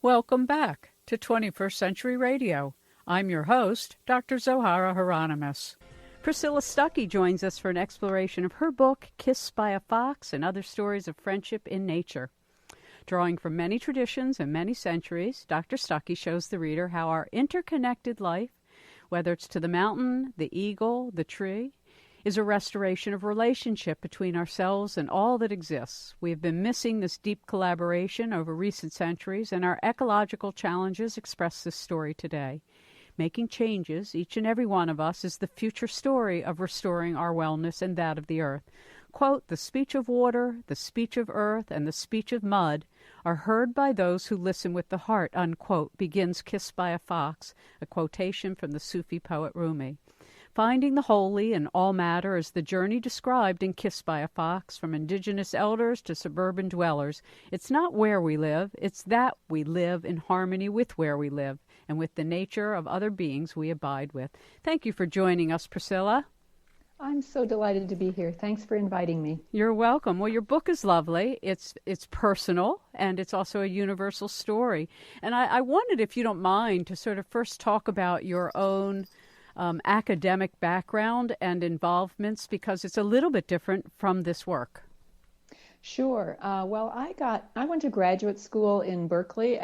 Welcome back to 21st Century Radio. I'm your host, Dr. Zohara Hieronimus. Priscilla Stuckey joins us for an exploration of her book, Kissed by a Fox and Other Stories of Friendship in Nature. Drawing from many traditions and many centuries, Dr. Stuckey shows the reader how our interconnected life, whether it's to the mountain, the eagle, the tree, is a restoration of relationship between ourselves and all that exists. We have been missing this deep collaboration over recent centuries, and our ecological challenges express this story today. Making changes, each and every one of us, is the future story of restoring our wellness and that of the earth. Quote, "The speech of water, the speech of earth, and the speech of mud are heard by those who listen with the heart," unquote, begins Kissed by a Fox, a quotation from the Sufi poet Rumi. Finding the holy in all matter is the journey described in Kissed by a Fox, from indigenous elders to suburban dwellers. It's not where we live, it's that we live in harmony with where we live and with the nature of other beings we abide with. Thank you for joining us, Priscilla. I'm so delighted to be here. Thanks for inviting me. You're welcome. Well, your book is lovely. It's personal, and it's also a universal story. And I wondered, if you don't mind, to sort of first talk about your own academic background and involvements, because it's a little bit different from this work. Sure. Well, I went to graduate school in Berkeley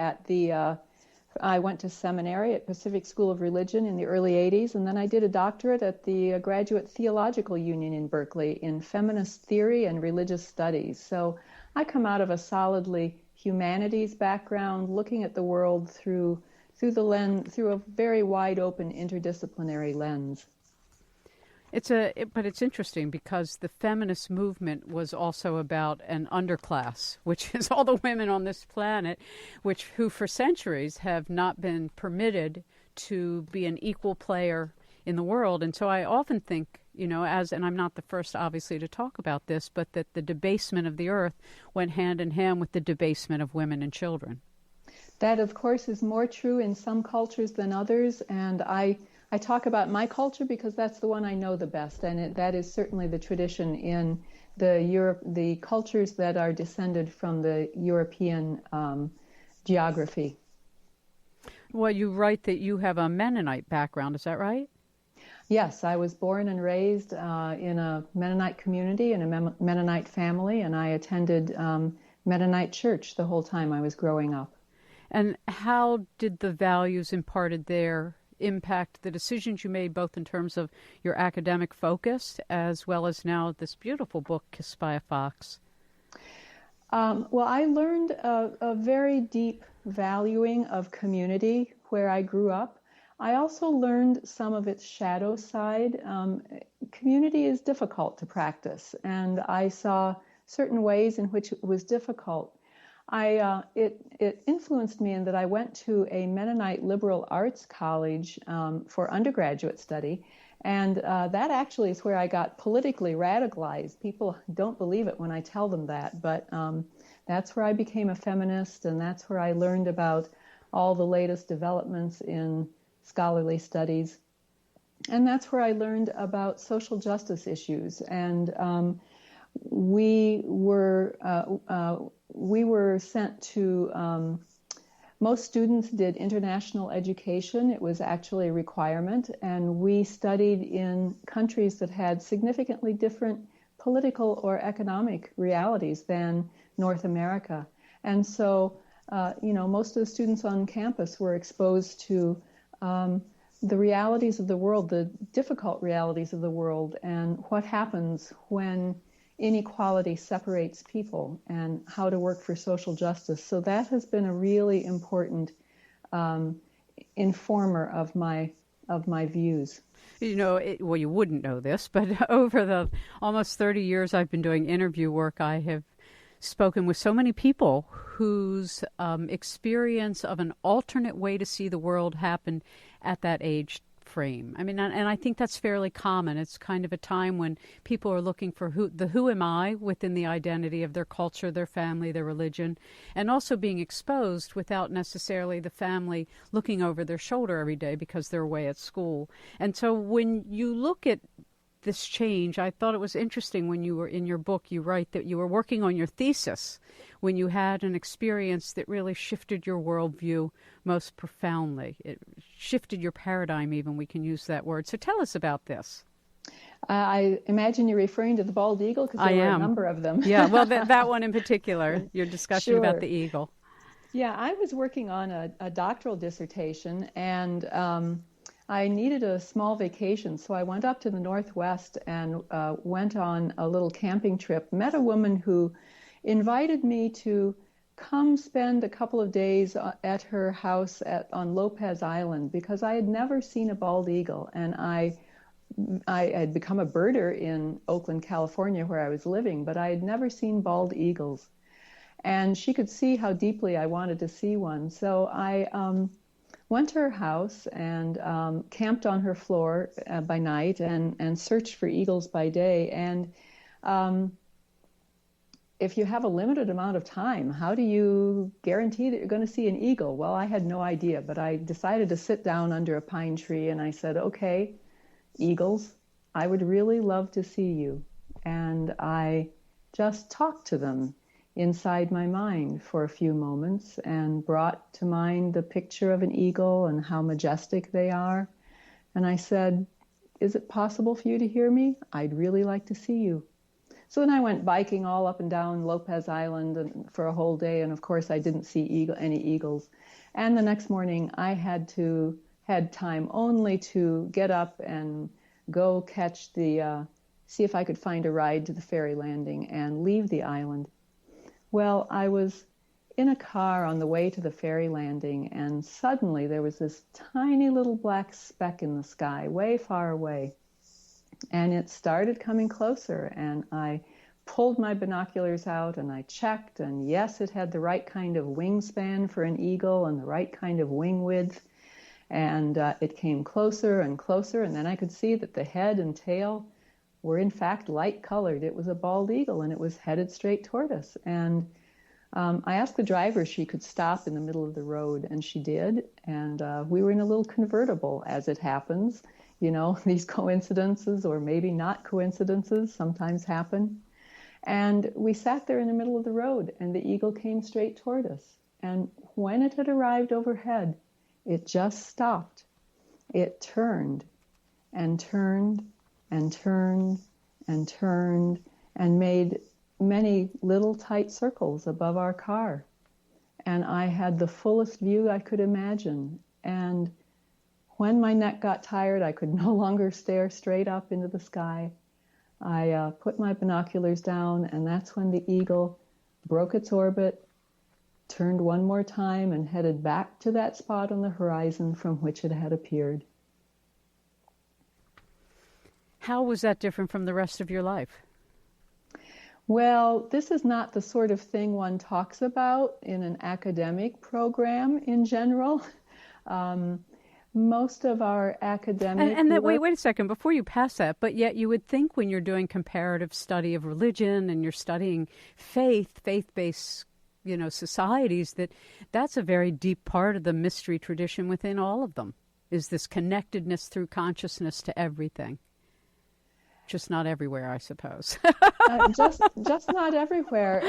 I went to seminary at Pacific School of Religion in the early 80s, and then I did a doctorate at the Graduate Theological Union in Berkeley in feminist theory and religious studies. So I come out of a solidly humanities background, looking at the world through a very wide open interdisciplinary lens. But it's interesting because the feminist movement was also about an underclass, which is all the women on this planet, who for centuries have not been permitted to be an equal player in the world. And so I often think, and I'm not the first obviously to talk about this, but that the debasement of the earth went hand in hand with the debasement of women and children. That, of course, is more true in some cultures than others, and I talk about my culture because that's the one I know the best, and that is certainly the tradition in the cultures that are descended from the European geography. Well, you write that you have a Mennonite background, is that right? Yes, I was born and raised in a Mennonite community, in a Mennonite family, and I attended Mennonite church the whole time I was growing up. And how did the values imparted there impact the decisions you made, both in terms of your academic focus as well as now this beautiful book, Kissed by a Fox? Well, I learned a very deep valuing of community where I grew up. I also learned some of its shadow side. Community is difficult to practice, and I saw certain ways in which it was difficult. It influenced me in that I went to a Mennonite liberal arts college for undergraduate study, and that actually is where I got politically radicalized. People don't believe it when I tell them that, but that's where I became a feminist, and that's where I learned about all the latest developments in scholarly studies, and that's where I learned about social justice issues. And we were sent to, most students did international education. It was actually a requirement, and we studied in countries that had significantly different political or economic realities than North America. And so, most of the students on campus were exposed to the realities of the world, the difficult realities of the world, and what happens when inequality separates people, and how to work for social justice. So that has been a really important informer of my views. Well, you wouldn't know this, but over the almost 30 years I've been doing interview work, I have spoken with so many people whose experience of an alternate way to see the world happened at that age frame. I mean, and I think that's fairly common. It's kind of a time when people are looking for who am I within the identity of their culture, their family, their religion, and also being exposed without necessarily the family looking over their shoulder every day because they're away at school. And so when you look at this change. I thought it was interesting when you were in your book, you write that you were working on your thesis when you had an experience that really shifted your worldview most profoundly. It shifted your paradigm even, we can use that word. So tell us about this. I imagine you're referring to the bald eagle, because there were a number of them. Yeah, well, that one in particular, your discussion about the eagle. Yeah, I was working on a doctoral dissertation, and I needed a small vacation, so I went up to the Northwest and went on a little camping trip, met a woman who invited me to come spend a couple of days at her house on Lopez Island, because I had never seen a bald eagle, and I had become a birder in Oakland, California, where I was living, but I had never seen bald eagles. And she could see how deeply I wanted to see one. So I went to her house and camped on her floor by night and searched for eagles by day. And if you have a limited amount of time, how do you guarantee that you're going to see an eagle? Well, I had no idea, but I decided to sit down under a pine tree, and I said, okay, eagles, I would really love to see you. And I just talked to them inside my mind for a few moments and brought to mind the picture of an eagle and how majestic they are. And I said, is it possible for you to hear me? I'd really like to see you. So then I went biking all up and down Lopez Island for a whole day, and of course I didn't see any eagles. And the next morning I had time only to get up and go catch see if I could find a ride to the ferry landing and leave the island. Well, I was in a car on the way to the ferry landing, and suddenly there was this tiny little black speck in the sky, way far away. And it started coming closer, and I pulled my binoculars out and I checked, and yes, it had the right kind of wingspan for an eagle and the right kind of wing width. And it came closer and closer, and then I could see that the head and tail were in fact light colored. It was a bald eagle, and it was headed straight toward us. And I asked the driver if she could stop in the middle of the road, and she did. And we were in a little convertible, as it happens. You know, these coincidences, or maybe not coincidences, sometimes happen. And we sat there in the middle of the road, and the eagle came straight toward us. And when it had arrived overhead, it just stopped. It turned and turned and turned and turned and made many little tight circles above our car. And I had the fullest view I could imagine. And when my neck got tired, I could no longer stare straight up into the sky. I put my binoculars down, and that's when the eagle broke its orbit, turned one more time, and headed back to that spot on the horizon from which it had appeared. How was that different from the rest of your life? Well, this is not the sort of thing one talks about in an academic program in general. Most of our academic and that, wait a second, before you pass that, but yet you would think when you're doing comparative study of religion and you're studying faith-based, societies, that's a very deep part of the mystery tradition within all of them, is this connectedness through consciousness to everything. Just not everywhere, I suppose. just not everywhere,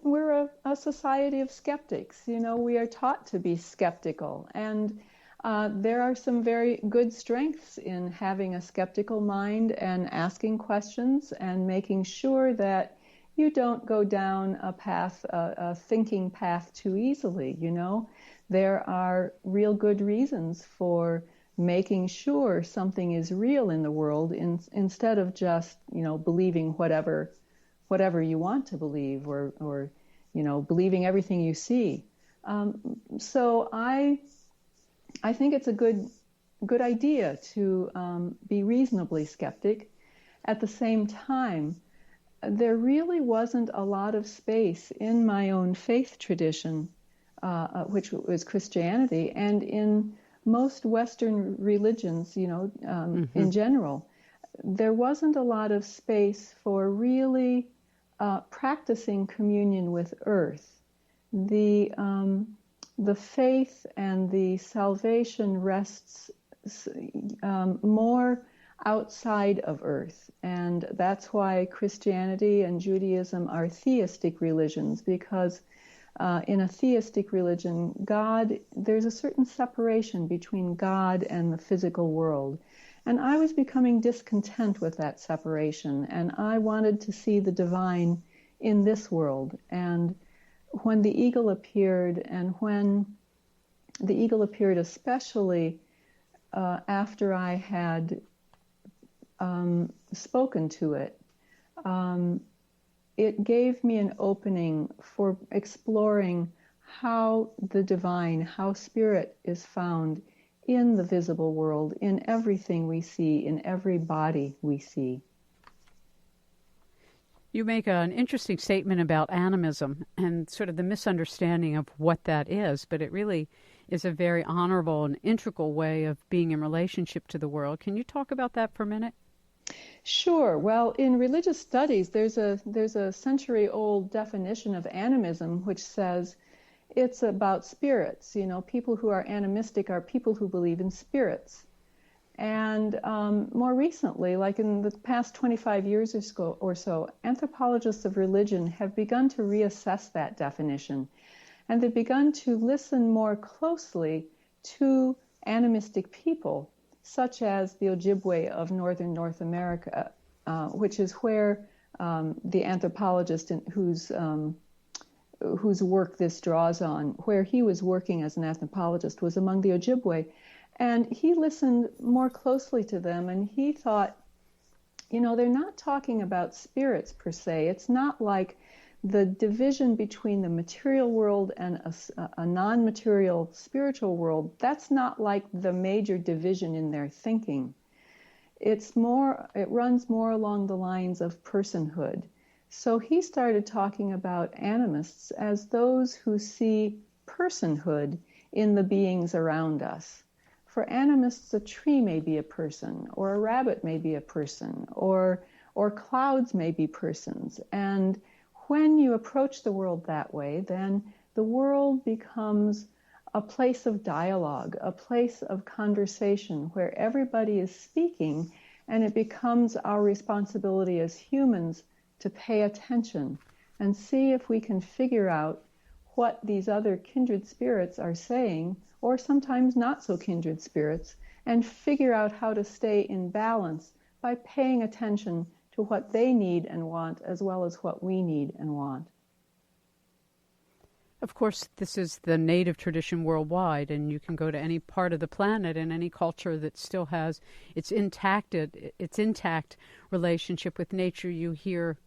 we're a society of skeptics. We are taught to be skeptical, and there are some very good strengths in having a skeptical mind and asking questions and making sure that you don't go down a thinking path too easily. There are real good reasons for making sure something is real in the world instead of just, believing whatever you want to believe or believing everything you see. So I think it's a good idea to be reasonably skeptic. At the same time, there really wasn't a lot of space in my own faith tradition, which was Christianity, and in most Western religions, in general, there wasn't a lot of space for really practicing communion with Earth. The faith and the salvation rests more outside of Earth. And that's why Christianity and Judaism are theistic religions, because in a theistic religion, there's a certain separation between God and the physical world. And I was becoming discontent with that separation, and I wanted to see the divine in this world. And when the eagle appeared, and when the eagle appeared especially after I had spoken to it, it gave me an opening for exploring how the divine, how spirit is found in the visible world, in everything we see, in every body we see. You make an interesting statement about animism and sort of the misunderstanding of what that is, but it really is a very honorable and integral way of being in relationship to the world. Can you talk about that for a minute? Sure. Well, in religious studies, there's a century-old definition of animism which says it's about spirits. People who are animistic are people who believe in spirits. And more recently, like in the past 25 years or so, anthropologists of religion have begun to reassess that definition. And they've begun to listen more closely to animistic people, such as the Ojibwe of northern North America, which is where the anthropologist whose work this draws on, where he was working as an anthropologist, was among the Ojibwe. And he listened more closely to them, and he thought, they're not talking about spirits per se. It's not like the division between the material world and a non-material spiritual world. That's not like the major division in their thinking. It runs more along the lines of personhood. So he started talking about animists as those who see personhood in the beings around us. For animists, a tree may be a person, or a rabbit may be a person, or clouds may be persons. And when you approach the world that way, then the world becomes a place of dialogue, a place of conversation where everybody is speaking, and it becomes our responsibility as humans to pay attention and see if we can figure out what these other kindred spirits are saying, or sometimes not so kindred spirits, and figure out how to stay in balance by paying attention to what they need and want, as well as what we need and want. Of course, this is the native tradition worldwide, and you can go to any part of the planet and any culture that still has its intact relationship with nature. You hear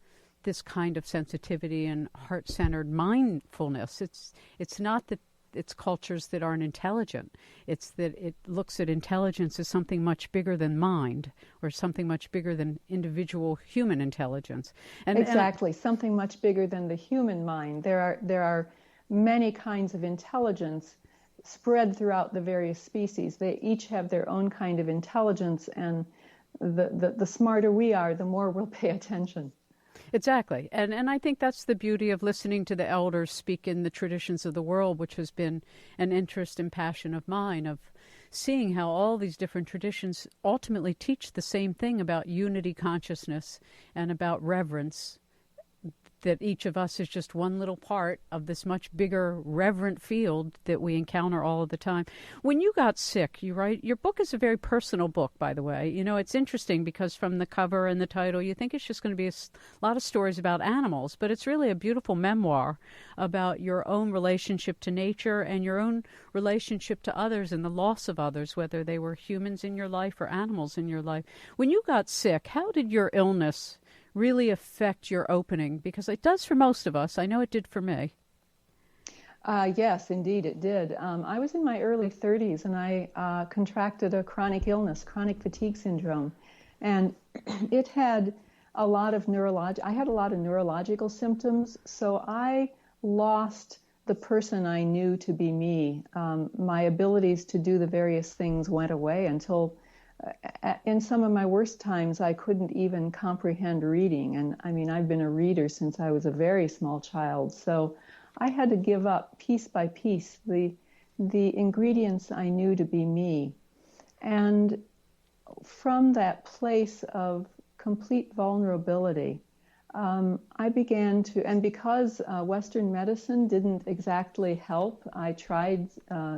this kind of sensitivity and heart-centered mindfulness. It's not that it's cultures that aren't intelligent. It's that it looks at intelligence as something much bigger than mind, or something much bigger than individual human intelligence. Exactly, something much bigger than the human mind. There are many kinds of intelligence spread throughout the various species. They each have their own kind of intelligence, and the smarter we are, the more we'll pay attention. Exactly. And I think that's the beauty of listening to the elders speak in the traditions of the world, which has been an interest and passion of mine, of seeing how all these different traditions ultimately teach the same thing about unity consciousness and about reverence, that each of us is just one little part of this much bigger reverent field that we encounter all of the time. When you got sick, you write, your book is a very personal book, by the way. It's interesting because from the cover and the title, you think it's just going to be a lot of stories about animals, but it's really a beautiful memoir about your own relationship to nature and your own relationship to others and the loss of others, whether they were humans in your life or animals in your life. When you got sick, how did your illness really affect your opening? Because it does for most of us. I know it did for me. Yes, indeed it did. I was in my early 30s, and I contracted a chronic illness, chronic fatigue syndrome. And it had a lot of neurological symptoms, so I lost the person I knew to be me. My abilities to do the various things went away until in some of my worst times, I couldn't even comprehend reading. And I mean, I've been a reader since I was a very small child. So I had to give up piece by piece the ingredients I knew to be me. And from that place of complete vulnerability, I began to, and because Western medicine didn't exactly help, I tried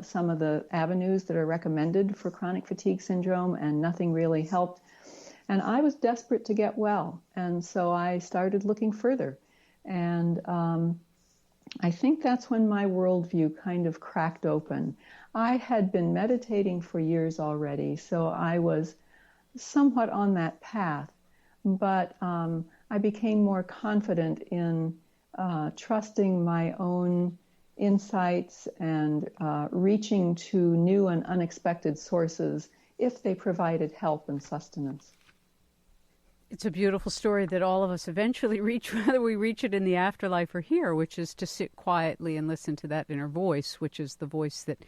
some of the avenues that are recommended for chronic fatigue syndrome, and nothing really helped. And I was desperate to get well, and so I started looking further. And I think that's when my worldview kind of cracked open. I had been meditating for years already, so I was somewhat on that path, but I became more confident in trusting my own insights and reaching to new and unexpected sources if they provided help and sustenance. It's a beautiful story that all of us eventually reach, whether we reach it in the afterlife or here, which is to sit quietly and listen to that inner voice, which is the voice that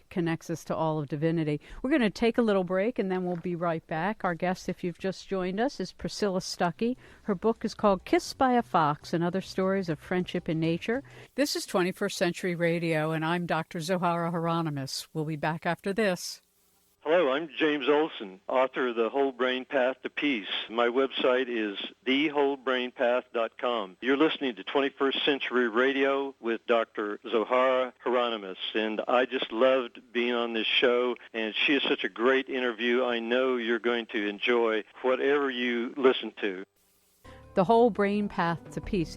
connects us to all of divinity. We're going to take a little break, and then we'll be right back. Our guest, if you've just joined us, is Priscilla Stuckey. Her book is called Kissed by a Fox and Other Stories of Friendship in Nature. This is 21st Century Radio, and I'm Dr. Zohara Hieronimus. We'll be back after this. Hello, I'm James Olson, author of The Whole Brain Path to Peace. My website is thewholebrainpath.com. You're listening to 21st Century Radio with Dr. Zohara Hieronimus, and I just loved being on this show, and she is such a great interview. I know you're going to enjoy whatever you listen to. The Whole Brain Path to Peace.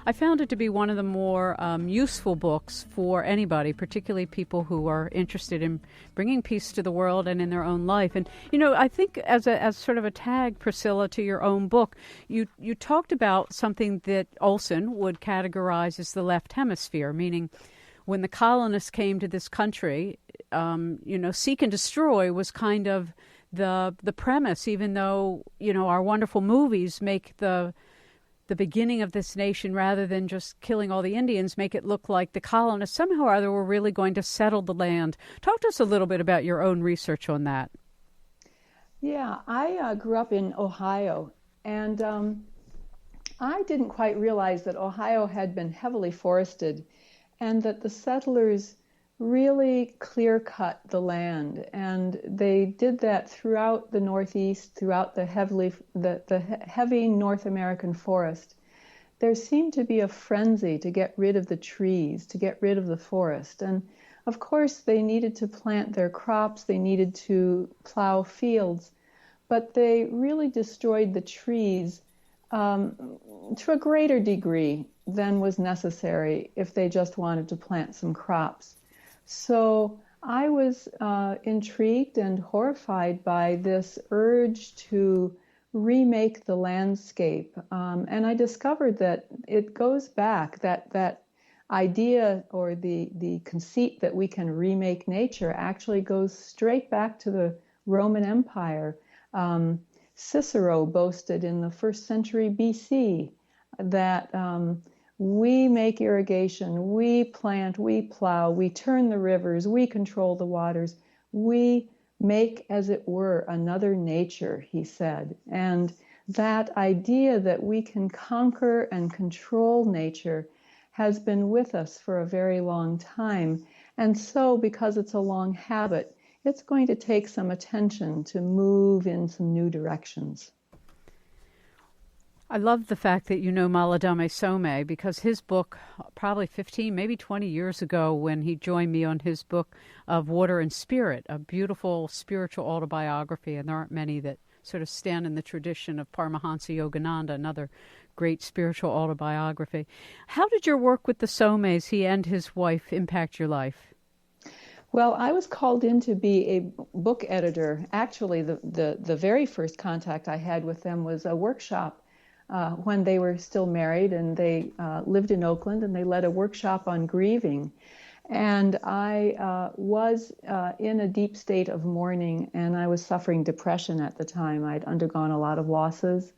I found it to be one of the more useful books for anybody, particularly people who are interested in bringing peace to the world and in their own life. And, you know, I think as sort of a tag, Priscilla, to your own book, you talked about something that Olson would categorize as the left hemisphere, meaning when the colonists came to this country, seek and destroy was kind of the premise, even though, you know, our wonderful movies make the beginning of this nation, rather than just killing all the Indians, make it look like the colonists somehow or other were really going to settle the land. Talk to us a little bit about your own research on that. Yeah, I grew up in Ohio, and I didn't quite realize that Ohio had been heavily forested and that the settlers really clear-cut the land, and they did that throughout the Northeast, throughout the heavy North American forest. There seemed to be a frenzy to get rid of the trees, to get rid of the forest, and of course they needed to plant their crops, they needed to plow fields, but they really destroyed the trees to a greater degree than was necessary if they just wanted to plant some crops. So I was intrigued and horrified by this urge to remake the landscape. And I discovered that it goes back, that idea or the conceit that we can remake nature actually goes straight back to the Roman Empire. Cicero boasted in the 1st century BC that we make irrigation, we plant, we plow, we turn the rivers, we control the waters. We make, as it were, another nature, he said. And that idea that we can conquer and control nature has been with us for a very long time. And so, because it's a long habit, it's going to take some attention to move in some new directions. I love the fact that you know Maladame Some, because his book, probably 15, maybe 20 years ago, when he joined me on his book of Water and Spirit, a beautiful spiritual autobiography, and there aren't many that sort of stand in the tradition of Paramahansa Yogananda, another great spiritual autobiography. How did your work with the Soulmates, he and his wife, impact your life? Well, I was called in to be a book editor. Actually, the very first contact I had with them was a workshop when they were still married, and they lived in Oakland, and they led a workshop on grieving. And I was in a deep state of mourning, and I was suffering depression at the time. I'd undergone a lot of losses.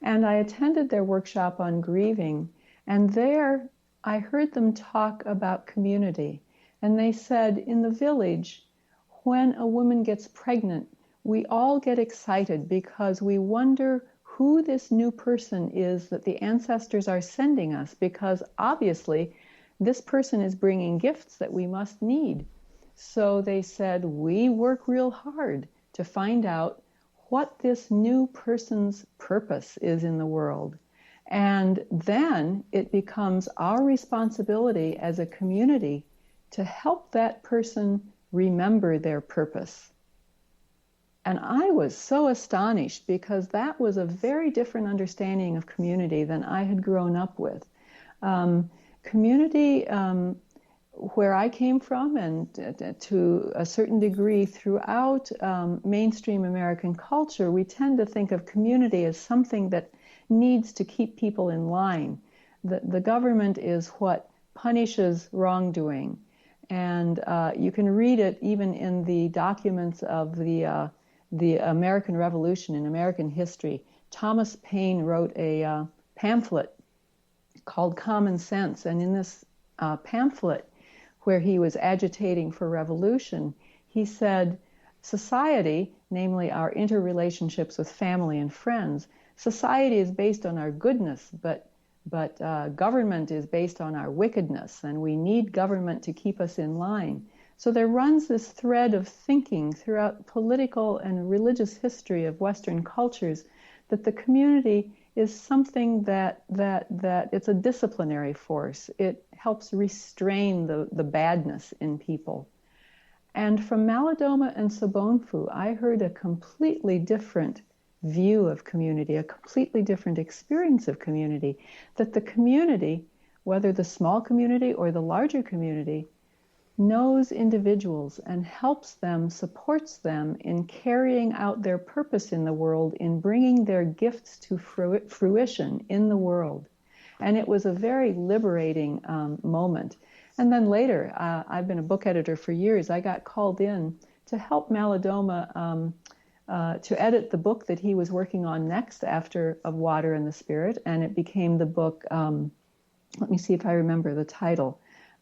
And I attended their workshop on grieving, and there I heard them talk about community. And they said, in the village, when a woman gets pregnant, we all get excited because we wonder who this new person is that the ancestors are sending us, because obviously this person is bringing gifts that we must need. So they said, we work real hard to find out what this new person's purpose is in the world. And then it becomes our responsibility as a community to help that person remember their purpose. And I was so astonished because that was a very different understanding of community than I had grown up with. Community, where I came from, and to a certain degree throughout mainstream American culture, we tend to think of community as something that needs to keep people in line. The government is what punishes wrongdoing. And you can read it even in the documents of the American Revolution, in American history. Thomas Paine wrote a pamphlet called Common Sense. And in this pamphlet, where he was agitating for revolution, he said, society, namely our interrelationships with family and friends, society is based on our goodness, but government is based on our wickedness, and we need government to keep us in line. So there runs this thread of thinking throughout political and religious history of Western cultures that the community is something that it's a disciplinary force. It helps restrain the badness in people. And from Malidoma and Sobonfu, I heard a completely different view of community, a completely different experience of community, that the community, whether the small community or the larger community, knows individuals and helps them, supports them in carrying out their purpose in the world, in bringing their gifts to fruition in the world. And it was a very liberating moment. And then later, I've been a book editor for years, I got called in to help Malidoma to edit the book that he was working on next after Of Water and the Spirit, and it became the book, let me see if I remember the title,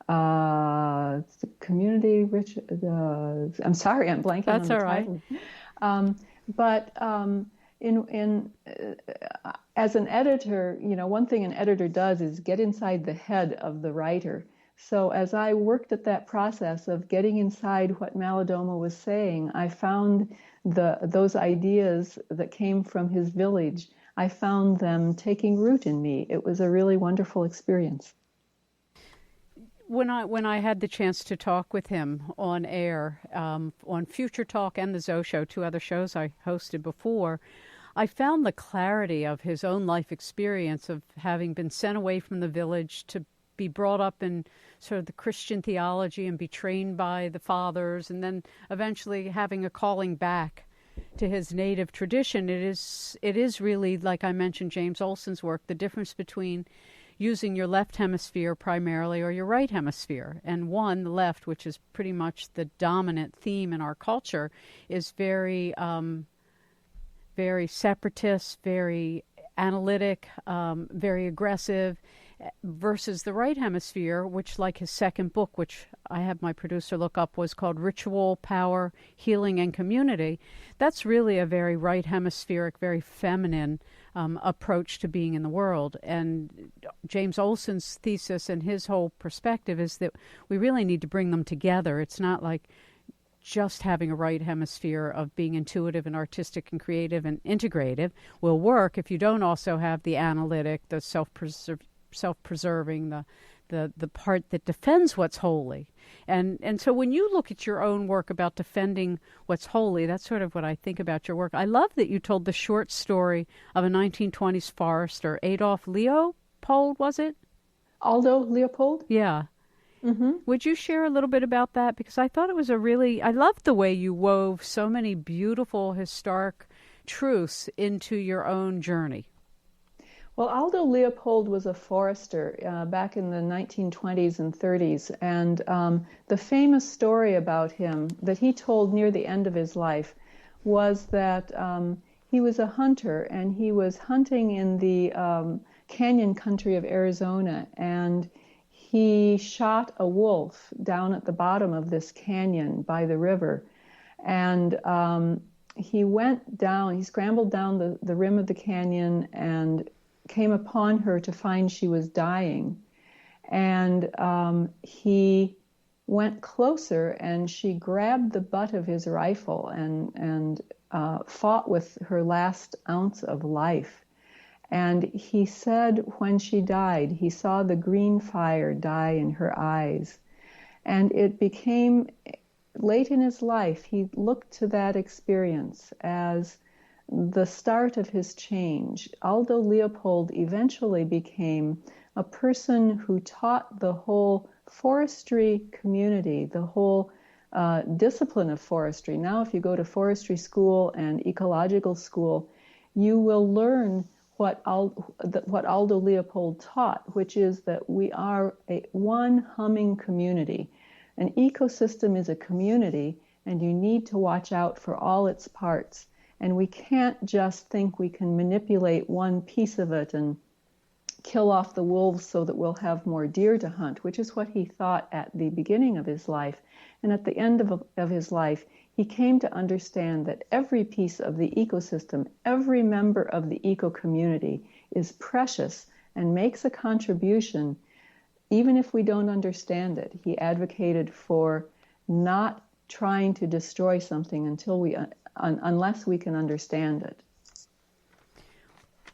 the Community Rich, I'm sorry, I'm blanking That's on the title. But as an editor, one thing an editor does is get inside the head of the writer. So as I worked at that process of getting inside what Malidoma was saying, I found those ideas that came from his village, I found them taking root in me. It was a really wonderful experience. When I had the chance to talk with him on air, on Future Talk and the Zoe Show, two other shows I hosted before, I found the clarity of his own life experience of having been sent away from the village to be brought up in sort of the Christian theology and be trained by the fathers, and then eventually having a calling back to his native tradition. It is really, like I mentioned, James Olson's work, the difference between using your left hemisphere primarily or your right hemisphere. And one, the left, which is pretty much the dominant theme in our culture, is very very separatist, very analytic, very aggressive, versus the right hemisphere, which, like his second book, which I had my producer look up, was called Ritual, Power, Healing, and Community. That's really a very right hemispheric, very feminine approach to being in the world. And James Olson's thesis and his whole perspective is that we really need to bring them together. It's not like just having a right hemisphere of being intuitive and artistic and creative and integrative will work if you don't also have the analytic, the self-preserving, the part that defends what's holy. And so when you look at your own work about defending what's holy, that's sort of what I think about your work. I love that you told the short story of a 1920s forester, Adolf Leopold, was it? Aldo Leopold? Yeah. Mm-hmm. Would you share a little bit about that? Because I thought it was I loved the way you wove so many beautiful historic truths into your own journey. Well, Aldo Leopold was a forester back in the 1920s and 30s, and the famous story about him that he told near the end of his life was that he was a hunter, and he was hunting in the canyon country of Arizona, and he shot a wolf down at the bottom of this canyon by the river, and he scrambled down the rim of the canyon and came upon her to find she was dying. And he went closer, and she grabbed the butt of his rifle and fought with her last ounce of life. And he said when she died, he saw the green fire die in her eyes. And it became, late in his life, he looked to that experience as the start of his change. Aldo Leopold eventually became a person who taught the whole forestry community, the whole discipline of forestry. Now, if you go to forestry school and ecological school, you will learn what Aldo Leopold taught, which is that we are one humming community. An ecosystem is a community, and you need to watch out for all its parts. And we can't just think we can manipulate one piece of it and kill off the wolves so that we'll have more deer to hunt, which is what he thought at the beginning of his life. And at the end of his life, he came to understand that every piece of the ecosystem, every member of the eco-community is precious and makes a contribution, even if we don't understand it. He advocated for not trying to destroy something unless we can understand it.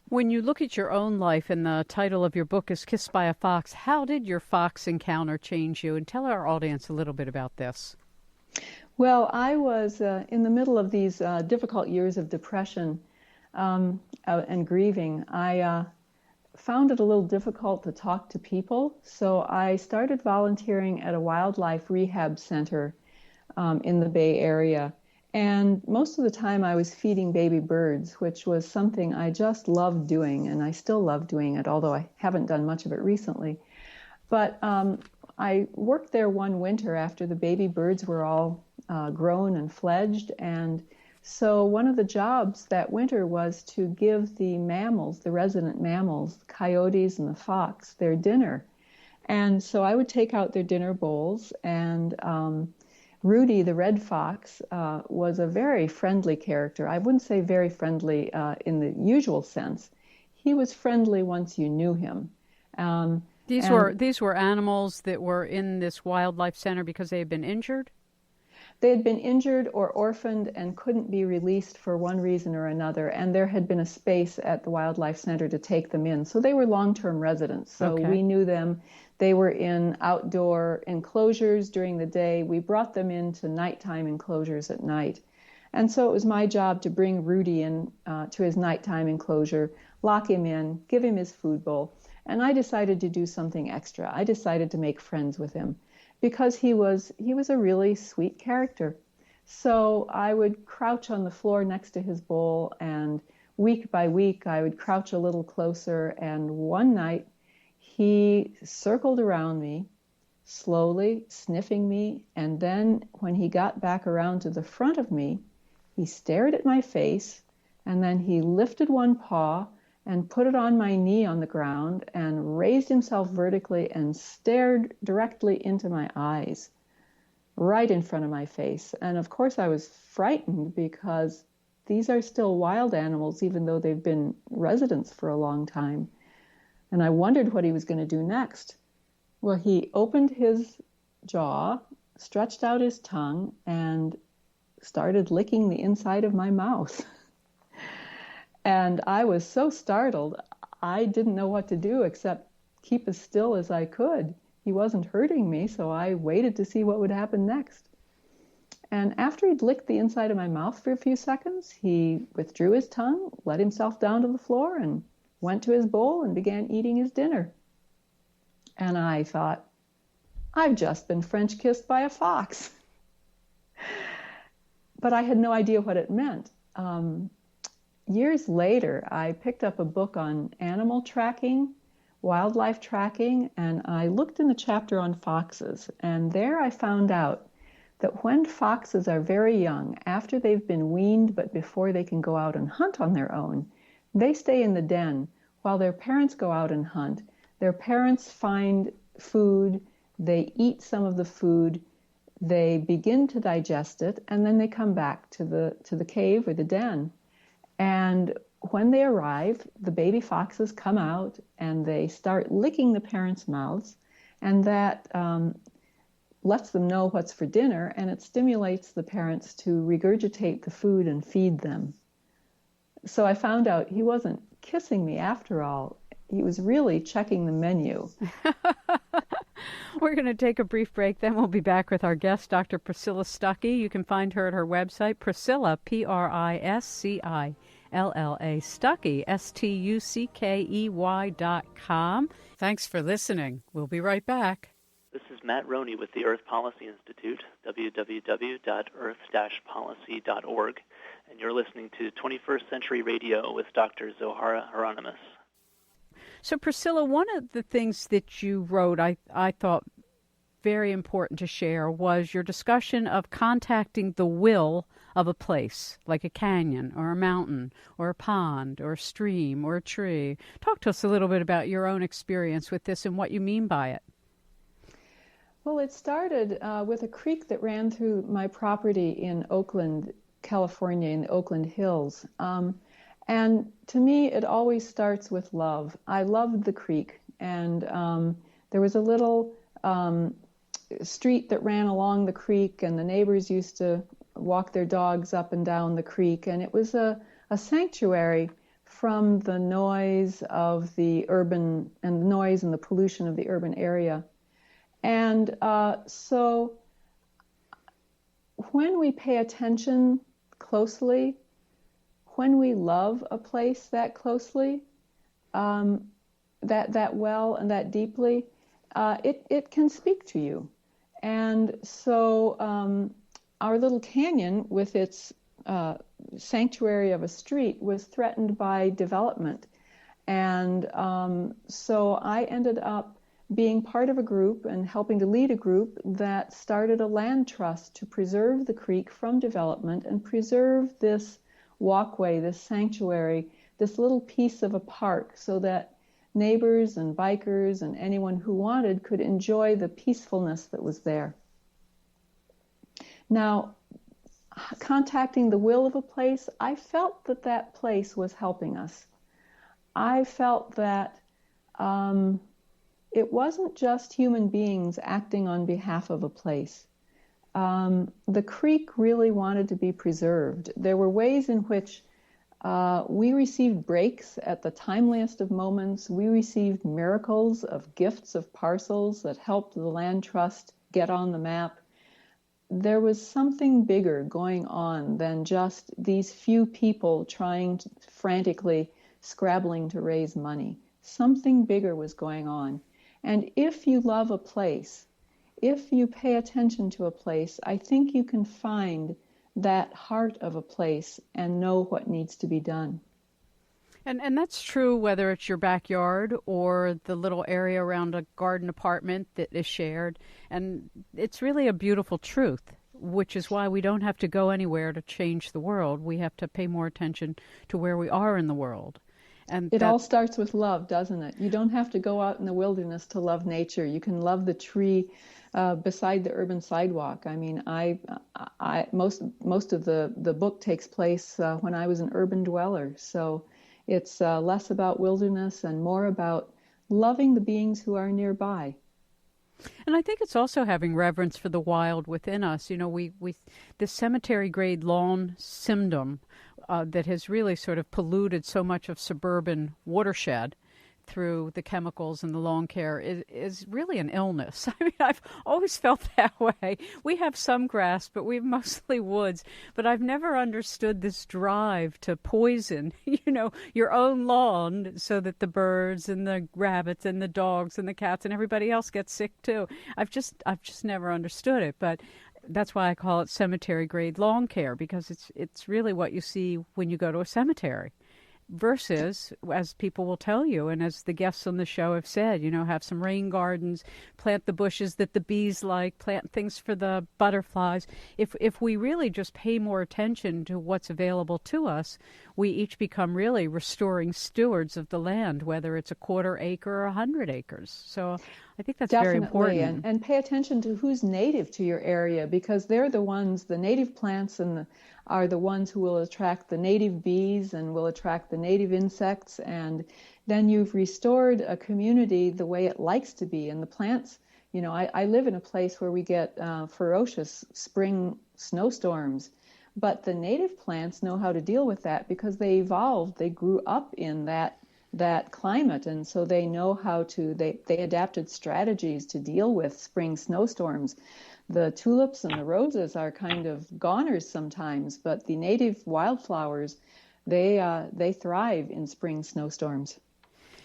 When you look at your own life, and the title of your book is Kissed by a Fox, how did your fox encounter change you? And tell our audience a little bit about this. Well, I was in the middle of these difficult years of depression and grieving. I found it a little difficult to talk to people, so I started volunteering at a wildlife rehab center in the Bay Area. And most of the time I was feeding baby birds, which was something I just loved doing, and I still love doing it, although I haven't done much of it recently. But I worked there one winter after the baby birds were all grown and fledged, and so one of the jobs that winter was to give the mammals, the resident mammals, the coyotes and the fox, their dinner. And so I would take out their dinner bowls, and Rudy the Red Fox was a very friendly character. I wouldn't say very friendly in the usual sense. He was friendly once you knew him. These were animals that were in this wildlife center because they had been injured? They had been injured or orphaned and couldn't be released for one reason or another, and there had been a space at the wildlife center to take them in. So they were long-term residents. So we knew them. They were in outdoor enclosures during the day. We brought them into nighttime enclosures at night. And so it was my job to bring Rudy in to his nighttime enclosure, lock him in, give him his food bowl. And I decided to do something extra. I decided to make friends with him because he was a really sweet character. So I would crouch on the floor next to his bowl, and week by week I would crouch a little closer, and one night he circled around me, slowly sniffing me, and then when he got back around to the front of me, he stared at my face, and then he lifted one paw and put it on my knee on the ground and raised himself vertically and stared directly into my eyes, right in front of my face. And of course I was frightened because these are still wild animals, even though they've been residents for a long time. And I wondered what he was going to do next. Well, he opened his jaw, stretched out his tongue, and started licking the inside of my mouth. And I was so startled, I didn't know what to do except keep as still as I could. He wasn't hurting me, so I waited to see what would happen next. And after he'd licked the inside of my mouth for a few seconds, he withdrew his tongue, let himself down to the floor, and went to his bowl and began eating his dinner. And I thought, I've just been French kissed by a fox. But I had no idea what it meant. Years later, I picked up a book on animal tracking, wildlife tracking, and I looked in the chapter on foxes. And there I found out that when foxes are very young, after they've been weaned but before they can go out and hunt on their own, they stay in the den while their parents go out and hunt. Their parents find food, they eat some of the food, they begin to digest it, and then they come back to the cave or the den. And when they arrive, the baby foxes come out and they start licking the parents' mouths, and that lets them know what's for dinner, and it stimulates the parents to regurgitate the food and feed them. So I found out he wasn't kissing me after all. He was really checking the menu. We're going to take a brief break, then we'll be back with our guest, Dr. Priscilla Stuckey. You can find her at her website, Priscilla, Priscilla, Stuckey, Stuckey.com. Thanks for listening. We'll be right back. This is Matt Roney with the Earth Policy Institute, www.earth-policy.org, and you're listening to 21st Century Radio with Dr. Zohara Hieronimus. So, Priscilla, one of the things that you wrote I thought very important to share was your discussion of contacting the will of a place, like a canyon or a mountain or a pond or a stream or a tree. Talk to us a little bit about your own experience with this and what you mean by it. Well, it started with a creek that ran through my property in Oakland, California, in the Oakland Hills. And to me, it always starts with love. I loved the creek, and there was a little street that ran along the creek, and the neighbors used to walk their dogs up and down the creek, and it was a sanctuary from the noise of the urban, and the noise and the pollution of the urban area. And so when we pay attention closely, when we love a place that closely, that well and that deeply, it can speak to you. And so our little canyon with its sanctuary of a street was threatened by development. And so I ended up being part of a group and helping to lead a group that started a land trust to preserve the creek from development and preserve this walkway, this sanctuary, this little piece of a park, so that neighbors and bikers and anyone who wanted could enjoy the peacefulness that was there. Now, contacting the will of a place, I felt that that place was helping us. I felt that it wasn't just human beings acting on behalf of a place. The creek really wanted to be preserved. There were ways in which we received breaks at the timeliest of moments. We received miracles of gifts of parcels that helped the land trust get on the map. There was something bigger going on than just these few people trying to, frantically scrabbling to raise money. Something bigger was going on. And if you love a place, if you pay attention to a place, I think you can find that heart of a place and know what needs to be done. And that's true whether it's your backyard or the little area around a garden apartment that is shared. And it's really a beautiful truth, which is why we don't have to go anywhere to change the world. We have to pay more attention to where we are in the world. And it all starts with love, doesn't it? You don't have to go out in the wilderness to love nature. You can love the tree beside the urban sidewalk. I mean, most of the book takes place when I was an urban dweller. So it's less about wilderness and more about loving the beings who are nearby. And I think it's also having reverence for the wild within us. You know, we the cemetery-grade lawn syndrome that has really sort of polluted so much of suburban watershed through the chemicals and the lawn care is really an illness. I mean, I've always felt that way. We have some grass, but we have mostly woods. But I've never understood this drive to poison, your own lawn so that the birds and the rabbits and the dogs and the cats and everybody else gets sick too. I've just never understood it. But that's why I call it cemetery-grade lawn care, because it's really what you see when you go to a cemetery. Versus, as people will tell you, and as the guests on the show have said, have some rain gardens, plant the bushes that the bees like, plant things for the butterflies. If we really just pay more attention to what's available to us, we each become really restoring stewards of the land, whether it's a 1/4 acre or 100 acres. So I think that's Definitely, very important. And pay attention to who's native to your area, because they're the ones, the native plants are the ones who will attract the native bees and will attract the native insects. And then you've restored a community the way it likes to be. And the plants I live in a place where we get ferocious spring snowstorms, but the native plants know how to deal with that because they evolved. They grew up in that climate, and so they know how to, they adapted strategies to deal with spring snowstorms. The tulips and the roses are kind of goners sometimes, but the native wildflowers, they thrive in spring snowstorms.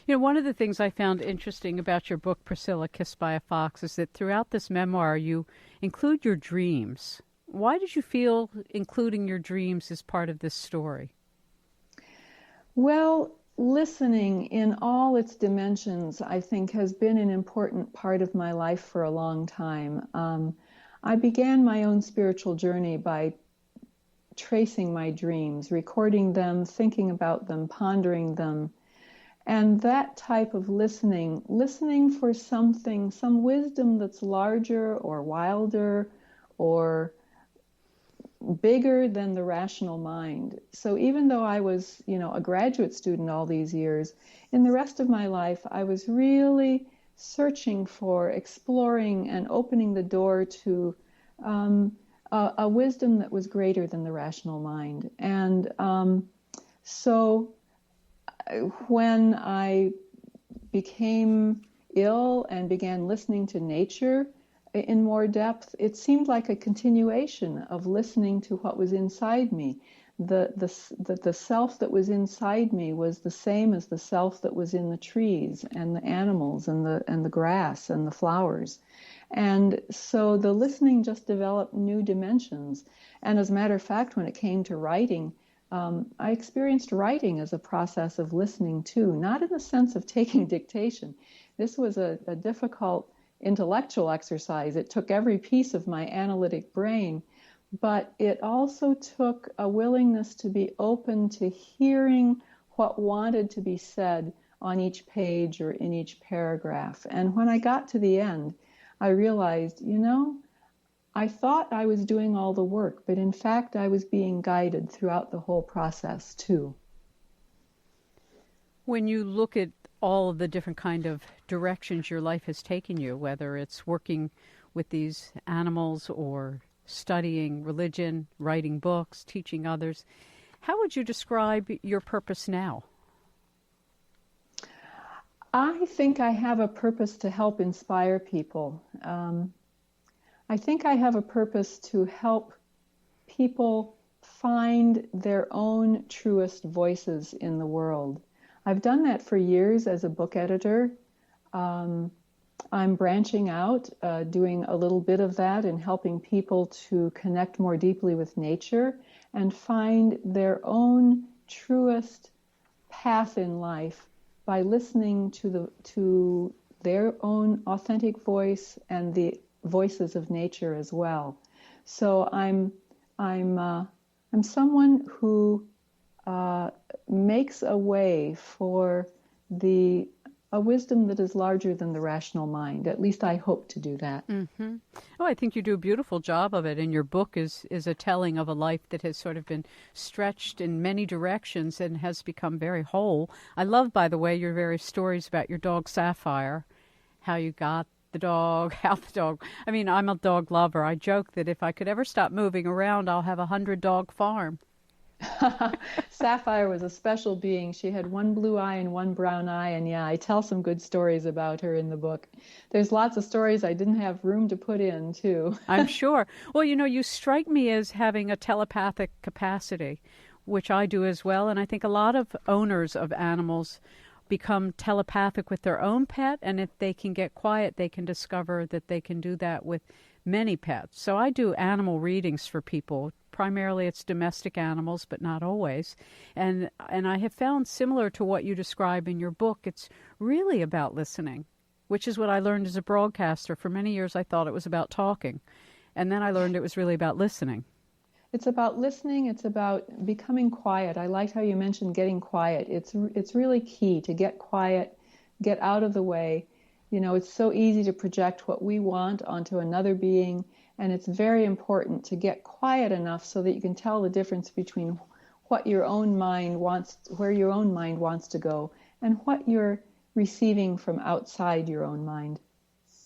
One of the things I found interesting about your book, Priscilla, Kissed by a Fox, is that throughout this memoir you include your dreams. Why did you feel including your dreams is part of this story? Well, listening in all its dimensions, I think, has been an important part of my life for a long time. I began my own spiritual journey by tracing my dreams, recording them, thinking about them, pondering them. And that type of listening for something, some wisdom that's larger or wilder or bigger than the rational mind. So even though I was, a graduate student all these years, in the rest of my life, I was really searching for, exploring, and opening the door to a wisdom that was greater than the rational mind. And so when I became ill and began listening to nature in more depth, it seemed like a continuation of listening to what was inside me. The self that was inside me was the same as the self that was in the trees and the animals and the grass and the flowers. And so the listening just developed new dimensions. And as a matter of fact, when it came to writing, I experienced writing as a process of listening too, not in the sense of taking dictation. This was a difficult intellectual exercise. It took every piece of my analytic brain, but it also took a willingness to be open to hearing what wanted to be said on each page or in each paragraph. And when I got to the end, I realized, I thought I was doing all the work, but in fact, I was being guided throughout the whole process, too. When you look at all of the different kind of directions your life has taken you, whether it's working with these animals or studying religion, writing books, teaching others, how would you describe your purpose now? I think I have a purpose to help inspire people. I think I have a purpose to help people find their own truest voices in the world. I've done that for years as a book editor. I'm branching out, doing a little bit of that and helping people to connect more deeply with nature and find their own truest path in life by listening to their own authentic voice and the voices of nature as well. So I'm someone who makes a way for a wisdom that is larger than the rational mind. At least I hope to do that. Mm-hmm. Oh, I think you do a beautiful job of it, and your book is a telling of a life that has sort of been stretched in many directions and has become very whole. I love, by the way, your various stories about your dog Sapphire, how you got the dog, how the dog... I mean, I'm a dog lover. I joke that if I could ever stop moving around, I'll have 100-dog farm. Sapphire was a special being. She had one blue eye and one brown eye, and I tell some good stories about her in the book. There's lots of stories I didn't have room to put in, too. I'm sure. Well, you strike me as having a telepathic capacity, which I do as well, and I think a lot of owners of animals become telepathic with their own pet, and if they can get quiet, they can discover that they can do that with many pets. So I do animal readings for people. Primarily it's domestic animals, but not always. And I have found, similar to what you describe in your book, it's really about listening, which is what I learned as a broadcaster. For many years I thought it was about talking, and then I learned it was really about listening. It's about listening. It's about becoming quiet. I like how you mentioned getting quiet. It's really key to get quiet, get out of the way. It's so easy to project what we want onto another being, and it's very important to get quiet enough so that you can tell the difference between what your own mind wants, where your own mind wants to go, and what you're receiving from outside your own mind.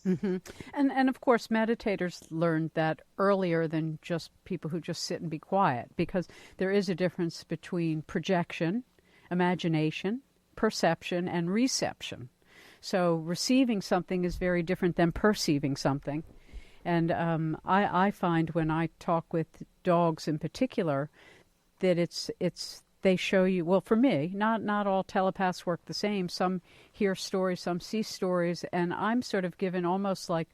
Mm-hmm. And of course, meditators learned that earlier than just people who just sit and be quiet, because there is a difference between projection, imagination, perception, and reception. So receiving something is very different than perceiving something. And I find when I talk with dogs in particular that it's they show you, well, for me, not all telepaths work the same. Some hear stories, some see stories, and I'm sort of given almost like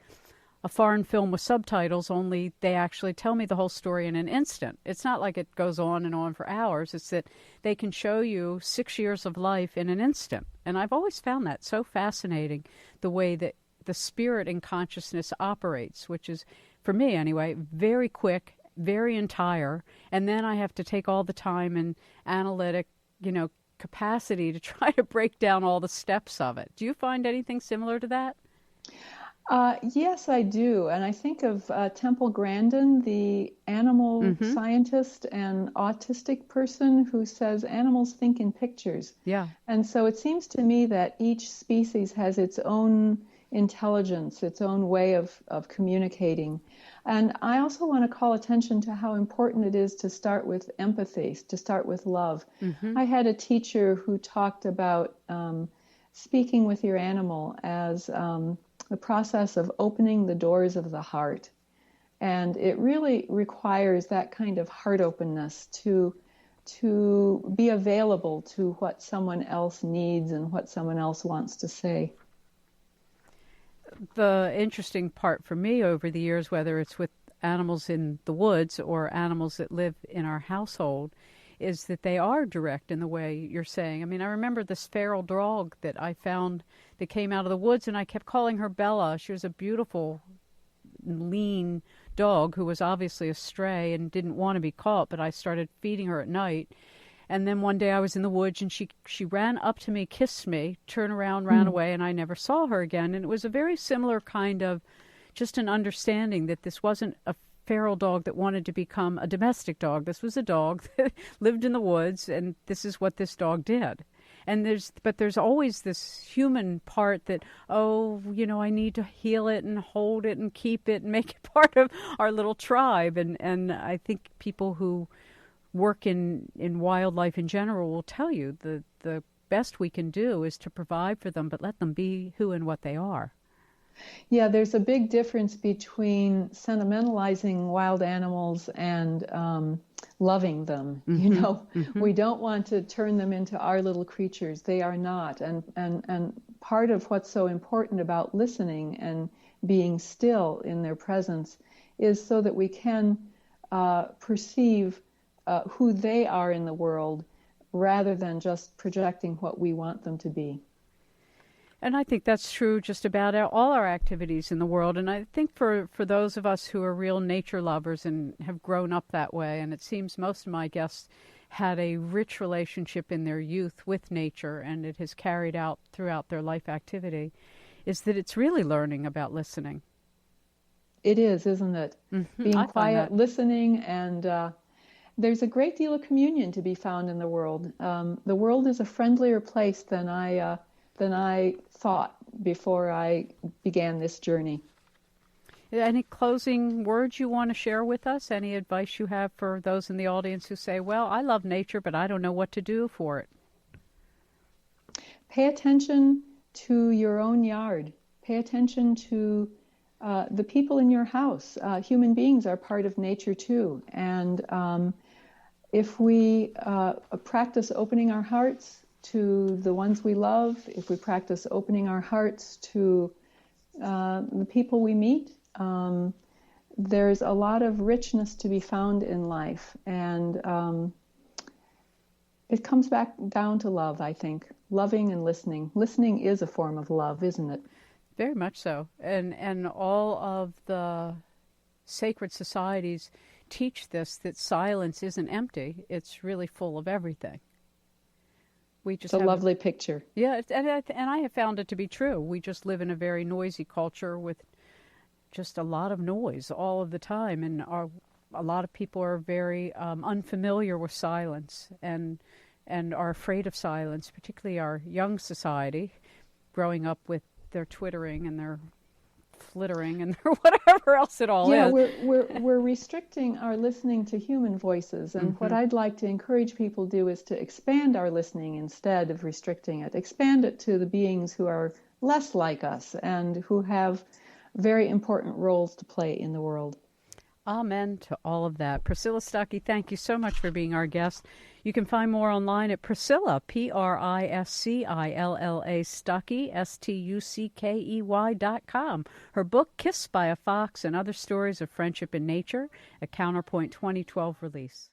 a foreign film with subtitles, only they actually tell me the whole story in an instant. It's not like it goes on and on for hours. It's that they can show you 6 years of life in an instant. And I've always found that so fascinating, the way that the spirit and consciousness operates, which is, for me anyway, very quick, very entire, and then I have to take all the time and analytic, capacity to try to break down all the steps of it. Do you find anything similar to that? Yes, I do. And I think of Temple Grandin, the animal scientist and autistic person who says animals think in pictures. Yeah. And so it seems to me that each species has its own intelligence, its own way of communicating. And I also want to call attention to how important it is to start with empathy, to start with love. I had a teacher who talked about speaking with your animal as the process of opening the doors of the heart. And it really requires that kind of heart openness to be available to what someone else needs and what someone else wants to say. The interesting part for me over the years, whether it's with animals in the woods or animals that live in our household, is that they are direct in the way you're saying. I mean, I remember this feral dog that I found that came out of the woods, and I kept calling her Bella. She was a beautiful, lean dog who was obviously a stray and didn't want to be caught, but I started feeding her at night. And then one day I was in the woods, and she ran up to me, kissed me, turned around, ran away, and I never saw her again. And it was a very similar kind of just an understanding that this wasn't a feral dog that wanted to become a domestic dog. This was a dog that lived in the woods, and this is what this dog did. And there's always this human part that, I need to heal it and hold it and keep it and make it part of our little tribe. And I think people who work in wildlife in general will tell you the best we can do is to provide for them, but let them be who and what they are. Yeah, there's a big difference between sentimentalizing wild animals and loving them. We don't want to turn them into our little creatures. They are not. And part of what's so important about listening and being still in their presence is so that we can perceive who they are in the world rather than just projecting what we want them to be. And I think that's true just about all our activities in the world. And I think for those of us who are real nature lovers and have grown up that way, and it seems most of my guests had a rich relationship in their youth with nature, and it has carried out throughout their life activity, is that it's really learning about listening. It is, isn't it? Being quiet, listening, and there's a great deal of communion to be found in the world. The world is a friendlier place than I thought before I began this journey. Any closing words you want to share with us? Any advice you have for those in the audience who say, well, I love nature, but I don't know what to do for it? Pay attention to your own yard. Pay attention to the people in your house. Human beings are part of nature too. And if we practice opening our hearts to the ones we love, if we practice opening our hearts to the people we meet, there's a lot of richness to be found in life. And it comes back down to love, I think. Loving and listening. Listening is a form of love, isn't it? Very much so. And all of the sacred societies teach this, that silence isn't empty. It's really full of everything. It's a lovely picture. Yeah, and I have found it to be true. We just live in a very noisy culture with just a lot of noise all of the time, and a lot of people are very unfamiliar with silence and are afraid of silence, particularly our young society, growing up with their twittering and their flittering and whatever else it all Yeah, is. we're restricting our listening to human voices, and what I'd like to encourage people to do is to expand our listening instead of restricting it. Expand it to the beings who are less like us and who have very important roles to play in the world. Amen to all of that. Priscilla Stuckey, thank you so much for being our guest. You can find more online at Priscilla, Priscilla, Stuckey, Stuckey.com. Her book, Kissed by a Fox and Other Stories of Friendship in Nature, a Counterpoint 2012 release.